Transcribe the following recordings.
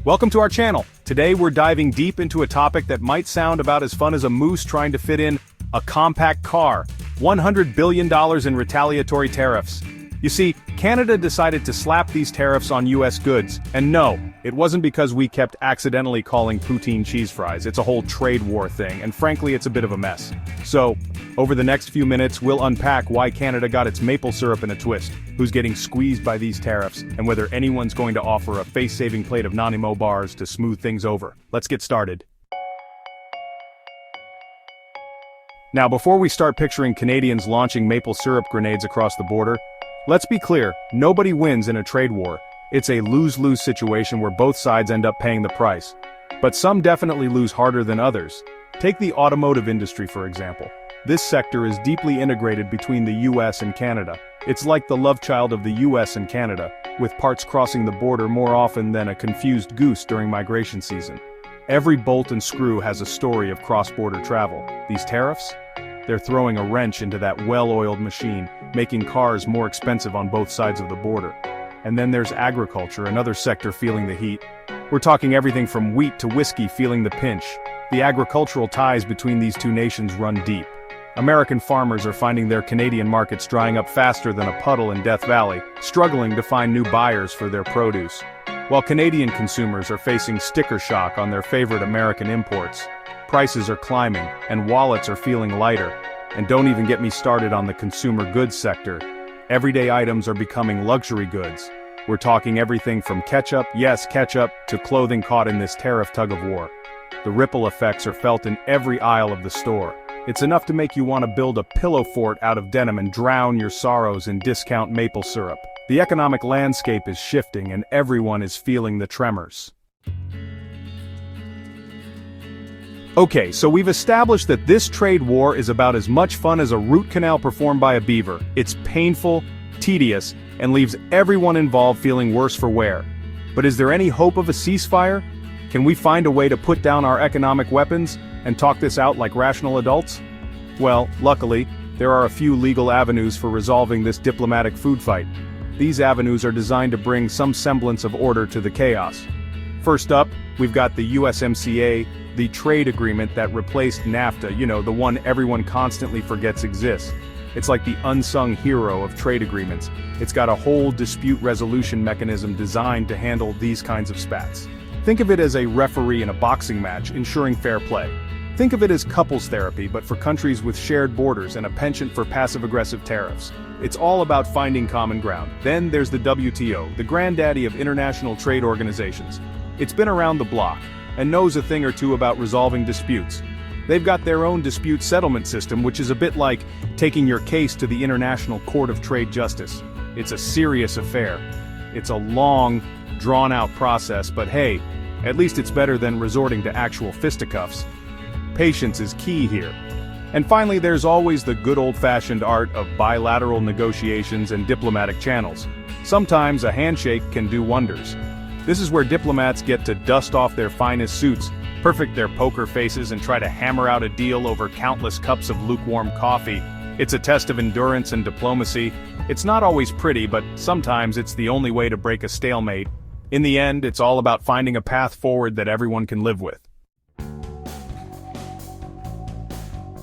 Welcome to our channel. Today we're diving deep into a topic that might sound about as fun as a moose trying to fit in a compact car. $100 billion in retaliatory tariffs. You see, Canada decided to slap these tariffs on US goods, and no, it wasn't because we kept accidentally calling poutine cheese fries. It's a whole trade war thing, and frankly it's a bit of a mess. So, over the next few minutes we'll unpack why Canada got its maple syrup in a twist, who's getting squeezed by these tariffs, and whether anyone's going to offer a face-saving plate of Nanimo bars to smooth things over. Let's get started. Now before we start picturing Canadians launching maple syrup grenades across the border, let's be clear, nobody wins in a trade war. It's a lose-lose situation where both sides end up paying the price. But some definitely lose harder than others. Take the automotive industry for example. This sector is deeply integrated between the US and Canada. It's like the love child of the US and Canada, with parts crossing the border more often than a confused goose during migration season. Every bolt and screw has a story of cross-border travel. These tariffs? They're throwing a wrench into that well-oiled machine, making cars more expensive on both sides of the border. And then there's agriculture, another sector feeling the heat. We're talking everything from wheat to whiskey feeling the pinch. The agricultural ties between these two nations run deep. American farmers are finding their Canadian markets drying up faster than a puddle in Death Valley, struggling to find new buyers for their produce. While Canadian consumers are facing sticker shock on their favorite American imports. Prices are climbing, and wallets are feeling lighter. And don't even get me started on the consumer goods sector. Everyday items are becoming luxury goods. We're talking everything from ketchup, yes ketchup, to clothing caught in this tariff tug-of-war. The ripple effects are felt in every aisle of the store. It's enough to make you want to build a pillow fort out of denim and drown your sorrows in discount maple syrup. The economic landscape is shifting and everyone is feeling the tremors. Okay, so we've established that this trade war is about as much fun as a root canal performed by a beaver. It's painful, tedious, and leaves everyone involved feeling worse for wear. But is there any hope of a ceasefire? Can we find a way to put down our economic weapons and talk this out like rational adults? Well, luckily, there are a few legal avenues for resolving this diplomatic food fight. These avenues are designed to bring some semblance of order to the chaos. First up, we've got the USMCA, the trade agreement that replaced NAFTA, the one everyone constantly forgets exists. It's like the unsung hero of trade agreements. It's got a whole dispute resolution mechanism designed to handle these kinds of spats. Think of it as a referee in a boxing match, ensuring fair play. Think of it as couples therapy, but for countries with shared borders and a penchant for passive-aggressive tariffs. It's all about finding common ground. Then there's the WTO, the granddaddy of international trade organizations. It's been around the block, and knows a thing or two about resolving disputes. They've got their own dispute settlement system, which is a bit like taking your case to the International Court of Trade Justice. It's a serious affair. It's a long, drawn-out process, but hey, at least it's better than resorting to actual fisticuffs. Patience is key here. And finally, there's always the good old-fashioned art of bilateral negotiations and diplomatic channels. Sometimes a handshake can do wonders. This is where diplomats get to dust off their finest suits, perfect their poker faces, and try to hammer out a deal over countless cups of lukewarm coffee. It's a test of endurance and diplomacy. It's not always pretty, but sometimes it's the only way to break a stalemate. In the end, it's all about finding a path forward that everyone can live with.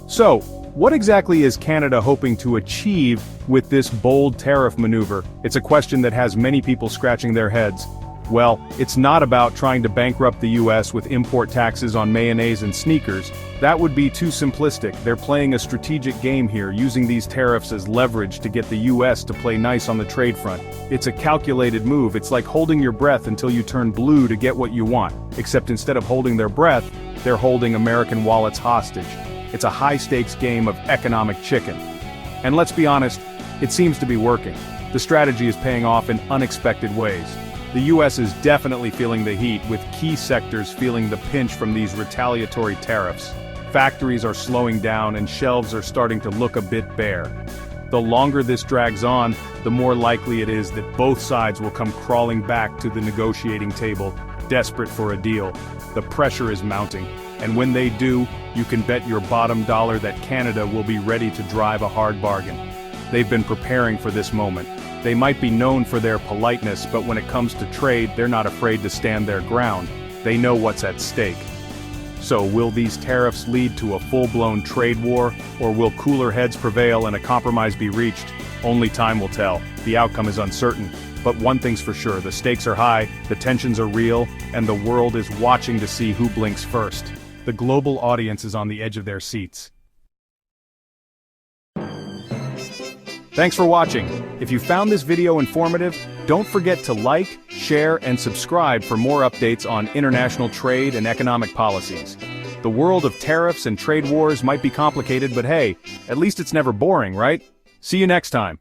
So, what exactly is Canada hoping to achieve with this bold tariff maneuver? It's a question that has many people scratching their heads. Well, it's not about trying to bankrupt the US with import taxes on mayonnaise and sneakers. That would be too simplistic. They're playing a strategic game here, using these tariffs as leverage to get the US to play nice on the trade front. It's a calculated move. It's like holding your breath until you turn blue to get what you want. Except instead of holding their breath, they're holding American wallets hostage. It's a high-stakes game of economic chicken. And let's be honest, it seems to be working. The strategy is paying off in unexpected ways. The US is definitely feeling the heat, with key sectors feeling the pinch from these retaliatory tariffs. Factories are slowing down and shelves are starting to look a bit bare. The longer this drags on, the more likely it is that both sides will come crawling back to the negotiating table, desperate for a deal. The pressure is mounting, and when they do, you can bet your bottom dollar that Canada will be ready to drive a hard bargain. They've been preparing for this moment. They might be known for their politeness, but when it comes to trade, they're not afraid to stand their ground. They know what's at stake. So will these tariffs lead to a full-blown trade war, or will cooler heads prevail and a compromise be reached? Only time will tell. The outcome is uncertain. But one thing's for sure, the stakes are high, the tensions are real, and the world is watching to see who blinks first. The global audience is on the edge of their seats. Thanks for watching. If you found this video informative, don't forget to like, share, and subscribe for more updates on international trade and economic policies. The world of tariffs and trade wars might be complicated, but hey, at least it's never boring, right? See you next time.